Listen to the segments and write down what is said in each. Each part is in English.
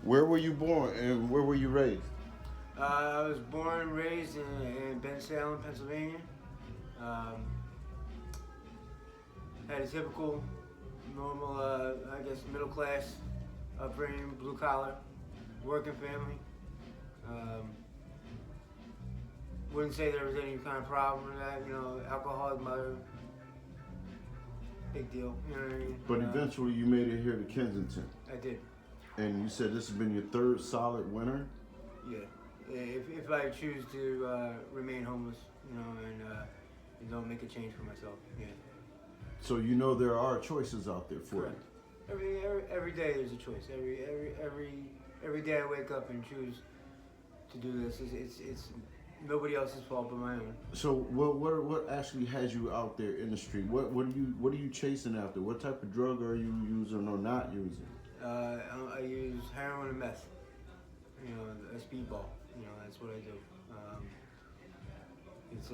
Where were you born and where were you raised? I was born and raised in Bensalem, Pennsylvania. Um, had a typical, normal, I guess, middle class upbringing, blue collar, working family. Um, wouldn't say there was any kind of problem with that. Alcoholic mother, big deal. You know what I mean? But eventually you made it here to Kensington. I did. And you said this has been your third solid winter? Yeah. If I choose to remain homeless, and don't make a change for myself, yeah. So you know there are choices out there for Correct. Every day there's a choice. Every day I wake up and choose to do this. It's nobody else's fault but my own. you. So what actually has you out there in the street? What are you chasing after? What type of drug are you using or not using? I use heroin and meth. A speedball. That's what I do. It's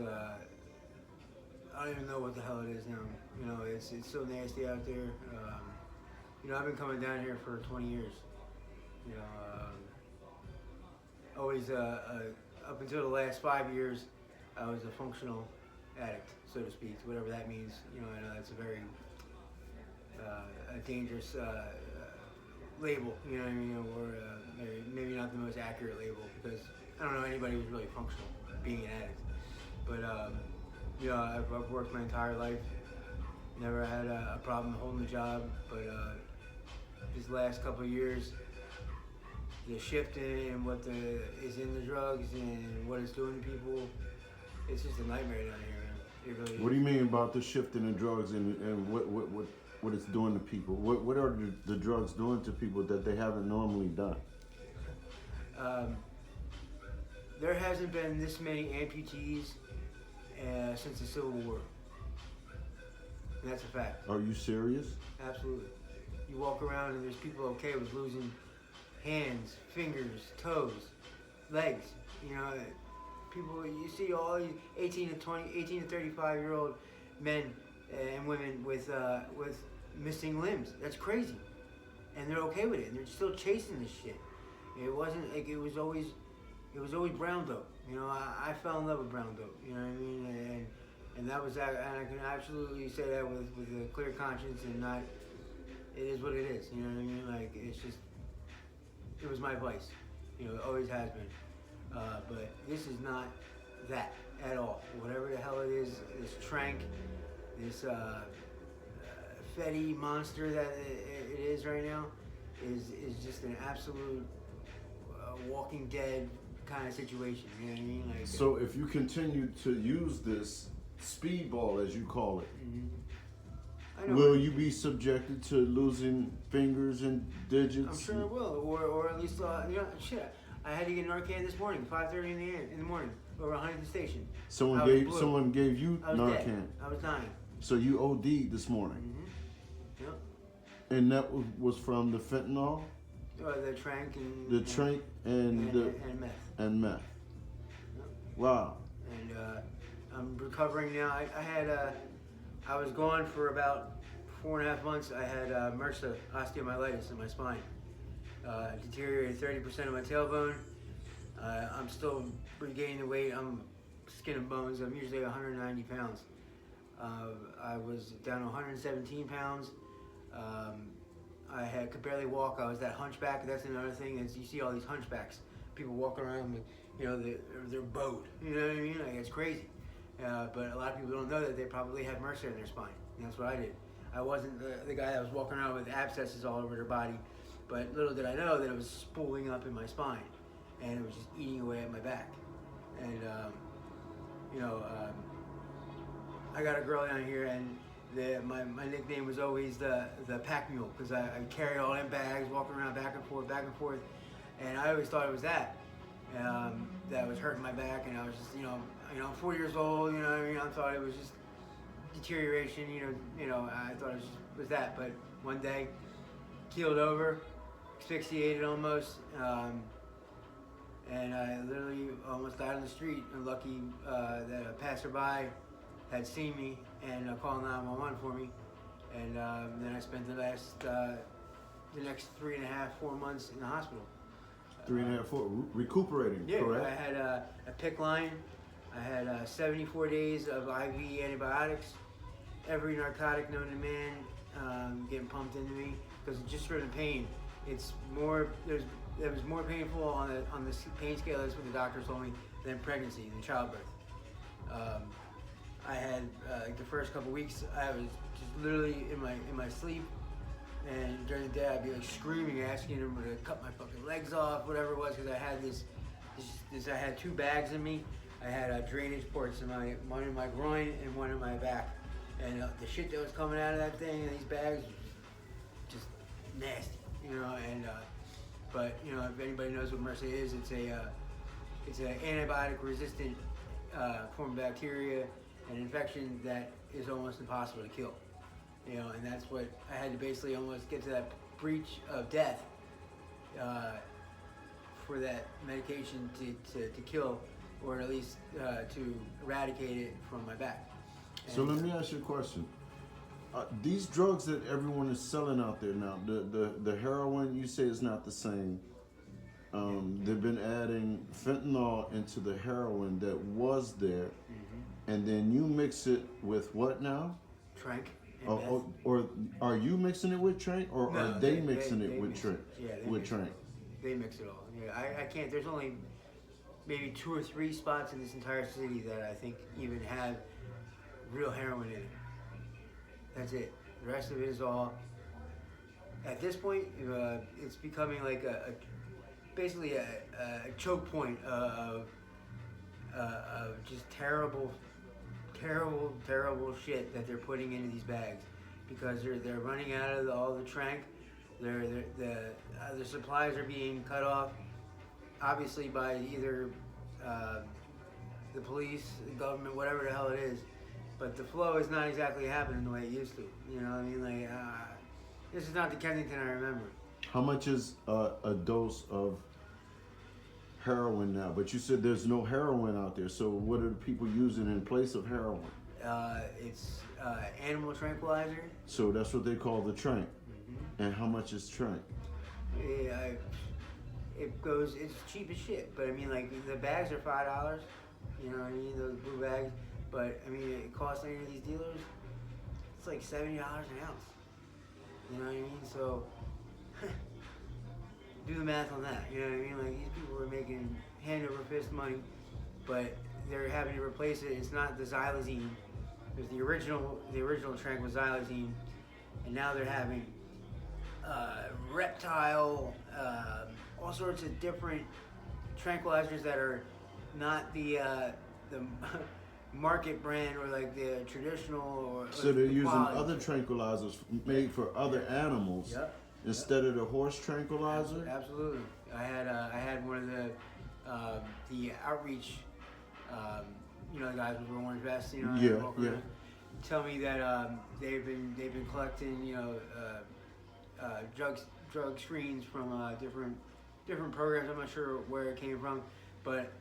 I don't even know what the hell it is now. It's so nasty out there. I've been coming down here for 20 years. Always up until the last 5 years, I was a functional addict, so to speak, whatever that means. I know that's a very a dangerous label. You know what I mean, or maybe not the most accurate label because I don't know anybody who's really functional being an addict. But I've worked my entire life, never had a problem holding a job. But these last couple of years, the shift in what is in the drugs and what it's doing to people, it's just a nightmare down here, man. It really is. What do you mean about the shift in the drugs and what it's doing to people? What are the drugs doing to people that they haven't normally done? There hasn't been this many amputees since the Civil War. And that's a fact. Are you serious? Absolutely. You walk around and there's people okay with losing hands, fingers, toes, legs. People, you see all these 18 to 35-year-old men and women with missing limbs. That's crazy. And they're okay with it. And they're still chasing this shit. It wasn't like it was always brown dope. I fell in love with brown dope. You know what I mean? And that was that. And I can absolutely say that with a clear conscience and not. It is what it is. You know what I mean? Like it was my vice. It always has been. But this is not that at all. Whatever the hell it is, this trank, this Fetty monster that it is right now, is just an absolute Walking Dead kind of situation. You know what I mean? Like, so if you continue to use this speedball, as you call it, will you be subjected to losing fingers and digits? I'm sure it will, or at least shit. I had to get Narcan this morning, 5:30 in the morning, over 100 the station. Someone gave you Narcan. Dead. I was dying. So you OD'd this morning. Mm-hmm. Yep. And that was from the fentanyl. The trank and the trank and meth. And meth. Yep. Wow. And I'm recovering now. I was gone for about 4.5 months. I had MRSA, osteomyelitis in my spine. Deteriorated 30% of my tailbone. I'm still regaining the weight. I'm skin and bones. I'm usually 190 pounds. I was down to 117 pounds. I could barely walk. I was that hunchback. That's another thing is you see all these hunchbacks. People walk around with, they're bowed. You know what I mean? Like, it's crazy. But a lot of people don't know that they probably have MRSA in their spine. And that's what I did. I wasn't the guy that was walking around with abscesses all over their body. But little did I know that it was spooling up in my spine. And it was just eating away at my back. And, I got a girl down here, and my nickname was always the pack mule, because I carry all them bags, walking around back and forth, and I always thought it was that was hurting my back, and I was just, I'm 4 years old, you know what I mean, I thought it was just deterioration, I thought it was that, but one day, keeled over, asphyxiated almost, and I literally almost died on the street. I'm lucky that a passerby had seen me and called 911 for me. And then I spent the next 3.5, 4 months in the hospital. 3.5, 4, recuperating, Yeah, correct? I had a PICC line. I had 74 days of IV antibiotics. Every narcotic known to man getting pumped into me because just for the pain. It's more. It was more painful on the pain scale. That's what the doctor told me than pregnancy, than childbirth. I had like the first couple weeks. I was just literally in my sleep, and during the day I'd be like screaming, asking him to cut my fucking legs off, whatever it was, because I had this. I had 2 bags in me. I had drainage ports in one in my groin and one in my back, and the shit that was coming out of that thing and these bags, just nasty, you know. And but you know, if anybody knows what MRSA is, it's an antibiotic resistant form of bacteria, an infection that is almost impossible to kill. You know, and that's what I had to basically almost get to that breach of death for that medication to kill, or at least to eradicate it from my back. And So let me ask you a question. These drugs that everyone is selling out there now, the heroin, you say is not the same. They've been adding fentanyl into the heroin that was there, and then you mix it with what now? Trank. And Or are you mixing it with Trank, or No, are they they mixing it with mix Trank? it. Yeah, they with mix it. Trank. They mix it all. Yeah, I can't. There's only maybe 2 or 3 spots in this entire city that I think even have real heroin in it. That's it. The rest of it is all. At this point, it's becoming like basically a choke point of just terrible shit that they're putting into these bags, because they're running out of all the Trank. The supplies are being cut off, obviously by either the police, the government, whatever the hell it is. But the flow is not exactly happening the way it used to. You know what I mean? Like, this is not the Kensington I remember. How much is a dose of heroin now? But you said there's no heroin out there. So what are the people using in place of heroin? It's animal tranquilizer. So that's what they call the Trank. And how much is Trank? Yeah, it's cheap as shit. But I mean, like, the bags are $5. You know what I mean? Those blue bags. But I mean, it costs any of these dealers, it's like $70 an ounce. You know what I mean? So do the math on that. You know what I mean? Like, these people are making hand over fist money, but they're having to replace it. It's not the xylazine. There's the original Trank was xylazine, and now they're having reptile, all sorts of different tranquilizers that are not the market brand, or like the traditional, or So they're the using quality. other tranquilizers made for other animals instead of the horse tranquilizer? Absolutely. I had one of the outreach, you know, the guys with the orange vests, you know, Yeah. tell me that they've been collecting, you know, drug screens from different programs. I'm not sure where it came from, but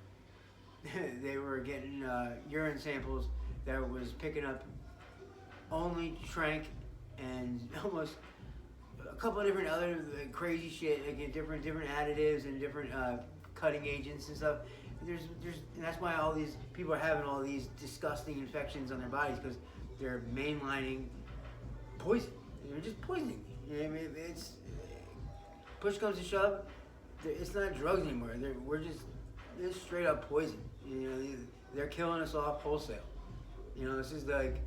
they were getting urine samples that was picking up only Trank and almost a couple of different other crazy shit, like different additives and different cutting agents and stuff. And that's why all these people are having all these disgusting infections on their bodies, because they're mainlining poison. They're just poisoning. You know what I mean? It's push comes to shove, it's not drugs anymore. It's straight up poison. You know, they're killing us off wholesale. You know, this is like,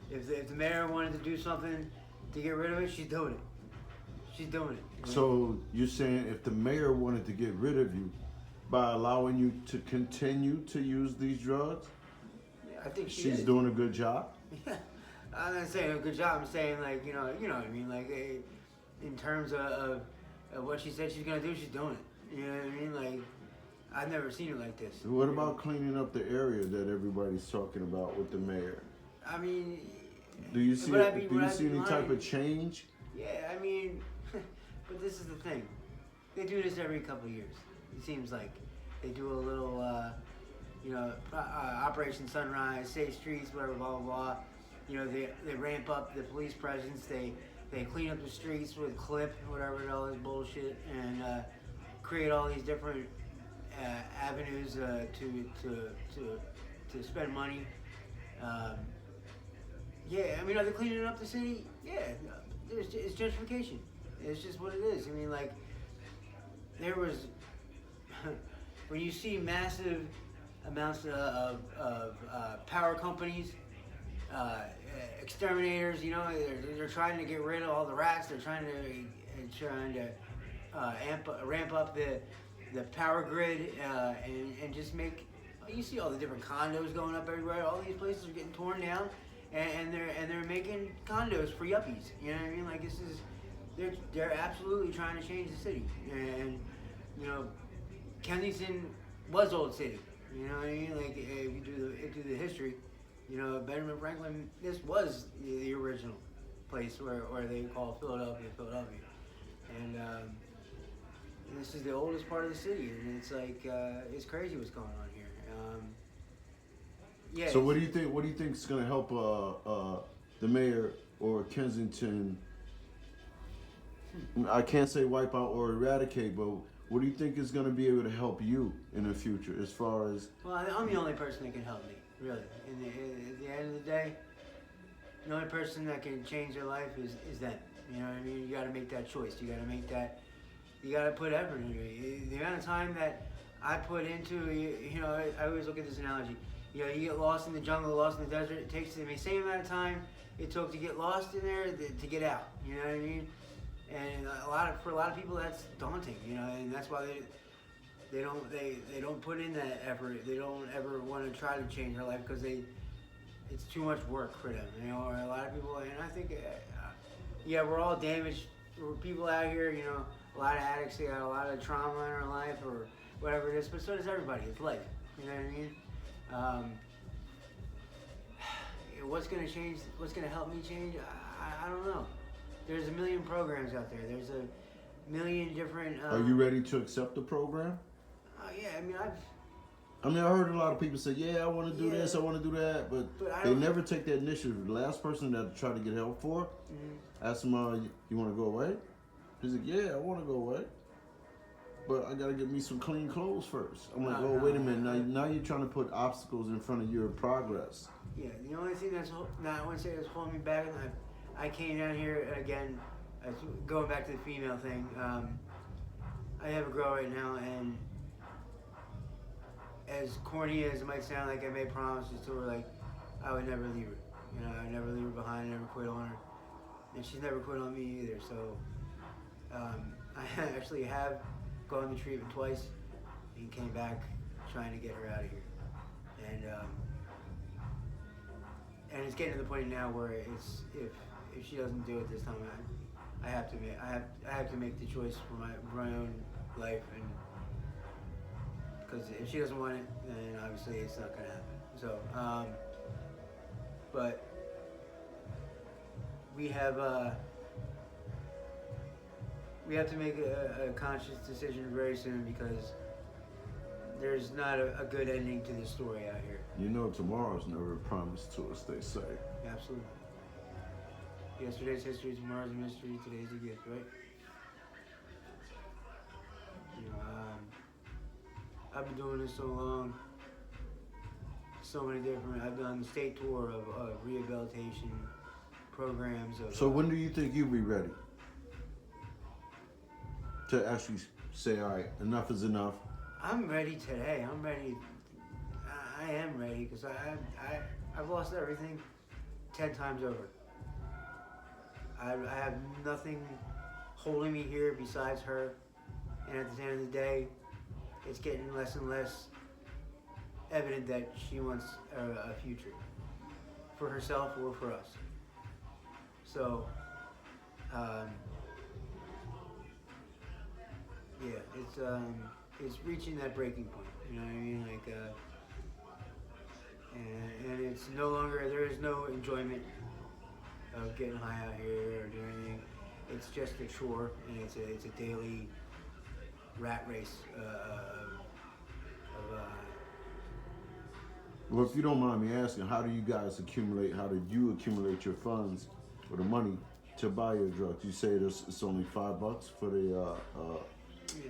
if the mayor wanted to do something to get rid of it, she's doing it. She's doing it. So you're saying if the mayor wanted to get rid of you by allowing you to continue to use these drugs, I think she's is. doing a good job? Yeah. I'm not saying a good job. I'm saying, like, you know what I mean? Like, in terms of what she said she's gonna do, she's doing it. You know what I mean? Like, I've never seen it like this. What about cleaning up the area that everybody's talking about with the mayor? I mean, Do you see any type of change? Yeah, I mean, but this is the thing. They do this every couple of years. It seems like they do a little, Operation Sunrise, Safe Streets, whatever, blah blah blah. You know, they ramp up the police presence. They They clean up the streets with clip, whatever the hell is bullshit, and create all these different avenues to spend money. Um, yeah, I mean, are they cleaning up the city? Yeah, it's gentrification. It's just what it is. I mean, like, there was when you see massive amounts of power companies, exterminators. You know, they're trying to get rid of all the rats. They're trying to ramp up the power grid and just make. You see all the different condos going up everywhere. All these places are getting torn down, and they're making condos for yuppies. You know what I mean? Like, this is they're absolutely trying to change the city. And you know, Kensington was Old City. You know what I mean? Like, if you do the history, you know, Benjamin Franklin, this was the original place where they call Philadelphia. And this is the oldest part of the city, and it's like it's crazy what's going on here. Yeah. So what do you think? What do you think is going to help the mayor or Kensington? I can't say wipe out or eradicate, but what do you think is going to be able to help you in the future as far as? Well, I'm the only person that can help me, really. At the end of the day, the only person that can change their life is them. You know what I mean? You got to make that choice. You got to make that. You got to put effort into it. The amount of time that I put into, you know, I always look at this analogy. You know, you get lost in the jungle, lost in the desert. It takes the same amount of time it took to get lost in there to get out. You know what I mean? And for a lot of people, that's daunting. You know, and that's why they don't put in that effort. They don't ever want to try to change their life because it's too much work for them. You know, or a lot of people, and I think, yeah, we're all damaged. We're people out here. You know, a lot of addicts. They got a lot of trauma in our life or whatever it is. But so does everybody. It's life. You know what I mean? What's going to change? What's going to help me change? I don't know. There's a million programs out there. There's a million different. Are you ready to accept the program? Yeah, I mean, I heard a lot of people say, "Yeah, I want to do this, I want to do that," but they never take that initiative. The last person that I tried to get help for, asked him, "You want to go away?" He's like, "Yeah, I want to go away, but I gotta get me some clean clothes first." I'm like, "Oh, wait a minute! Now you're trying to put obstacles in front of your progress." Yeah, the only thing that's holding me back, and I came down here again, going back to the female thing. I have a girl right now, and as corny as it might sound, like I made promises to her, like I would never leave her. You know, I'd never leave her behind, never quit on her, and she's never quit on me either. So I actually have gone to treatment twice, and came back trying to get her out of here, and it's getting to the point now where it's if she doesn't do it this time, I have to make the choice for my own life, and because if she doesn't want it, then obviously it's not gonna happen. So, but we have to make a conscious decision very soon because there's not a good ending to this story out here. You know, tomorrow's never promised to us, they say. Absolutely. Yesterday's history, tomorrow's a mystery, today's a gift, right? You know, I've been doing this so long, so many different, I've done the state tour of rehabilitation programs. So when do you think you'll be ready to actually say, all right, enough is enough? I'm ready today. I'm ready. I am ready because I've lost everything 10 times over. I have nothing holding me here besides her, and at the end of the day, it's getting less and less evident that she wants a future for herself or for us. So, yeah, it's reaching that breaking point. You know what I mean? Like, and it's no longer, there is no enjoyment of getting high out here or doing anything. It's just a chore, and it's a daily rat race Well, if you don't mind me asking, how did you accumulate your funds or the money to buy your drugs? You say it's only $5 for the Yeah.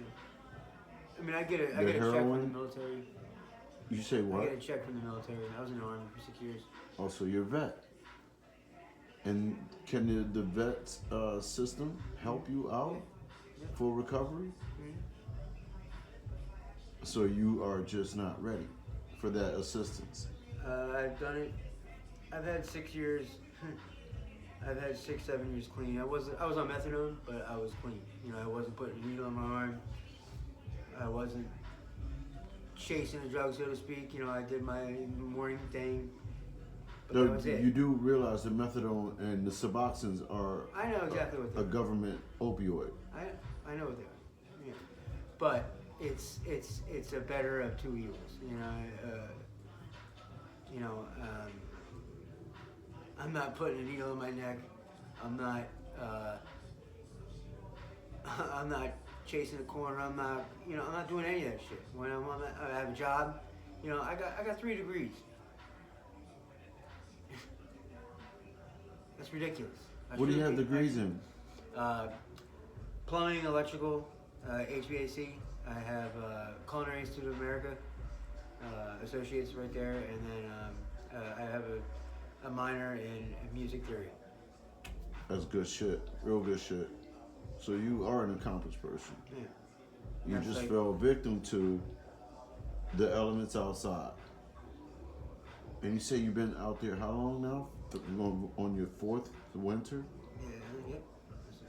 I mean, I get a check from the heroin? military. you say I what? get a check from the military. I was in the army for 6 years. Also, you're a vet. And can the vet system help you out Yeah. for recovery? Mhm. So you are just not ready for that assistance. I've done it. I've had 6 years. I've had 6, 7 years clean. I was on methadone, but I was clean. You know, I wasn't putting a needle in my arm. I wasn't chasing a drug, so to speak. You know, I did my morning thing. But that was it. You do realize the methadone and the Suboxones are I know exactly what they a are. government opioid. I know what they are. Yeah. But it's a better of two evils. You know, I'm not putting a needle in my neck. I'm not I'm not chasing a corner. I'm not doing any of that shit. When I'm on that, I have a job. You know, I got 3 degrees. That's ridiculous. What do you have degrees in? Plumbing, electrical, HVAC. I have Culinary Institute of America, associates right there, and then I have a minor in music theory. That's good shit. Real good shit. So you are an accomplished person. Yeah. You That's just like- fell victim to the elements outside. And you say you've been out there how long now? On your 4th winter? Yeah. Yep.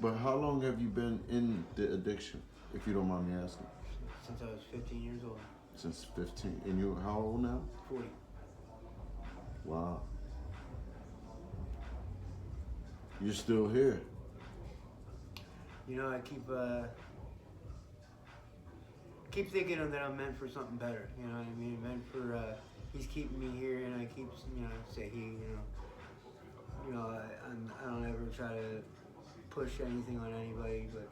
But how long have you been in the addiction, if you don't mind me asking? Since I was 15 years old. Since 15. And you're how old now? 40. Wow. You're still here. You know, I keep thinking that I'm meant for something better. You know what I mean? Meant for he's keeping me here, and I keep say he. I don't ever try to push anything on anybody, but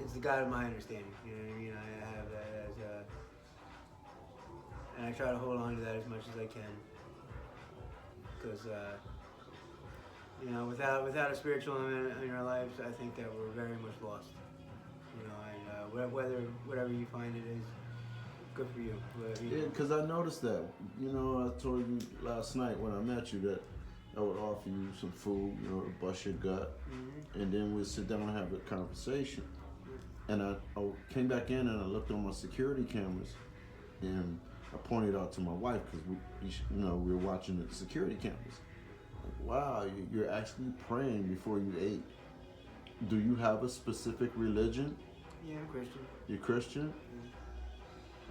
it's the God of my understanding. You know what I mean? I have that as and I try to hold on to that as much as I can, because without a spiritual element in our lives, I think that we're very much lost. You know, and whatever you find it is, good for you. But, Yeah, because I noticed that. You know, I told you last night when I met you that I would offer you some food, to bust your gut, Mhm. and then we'd sit down and have a conversation. And I came back in and I looked on my security cameras, and I pointed out to my wife because we were watching the security cameras. Like, wow, you're actually praying before you ate. Do you have a specific religion? Yeah, I'm Christian. You're Christian?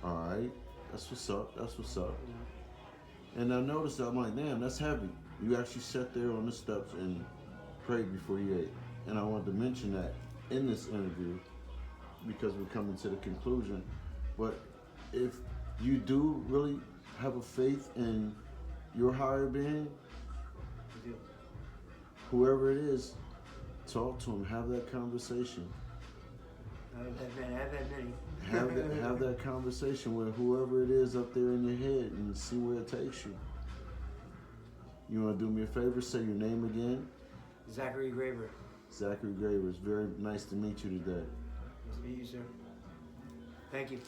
Yeah. All right, that's what's up. That's what's up. You And I noticed that I'm like, damn, that's heavy. You actually sat there on the steps and prayed before you ate. And I wanted to mention that in this interview because we're coming to the conclusion. But if you do really have a faith in your higher being, do. whoever it is, talk to him, have that conversation. I've had many. Have that conversation with whoever it is up there in your head and see where it takes you. You want to do me a favor? Say your name again. Zachary Graver. Zachary Graver. It's very nice to meet you today. Nice to meet you, sir. Thank you.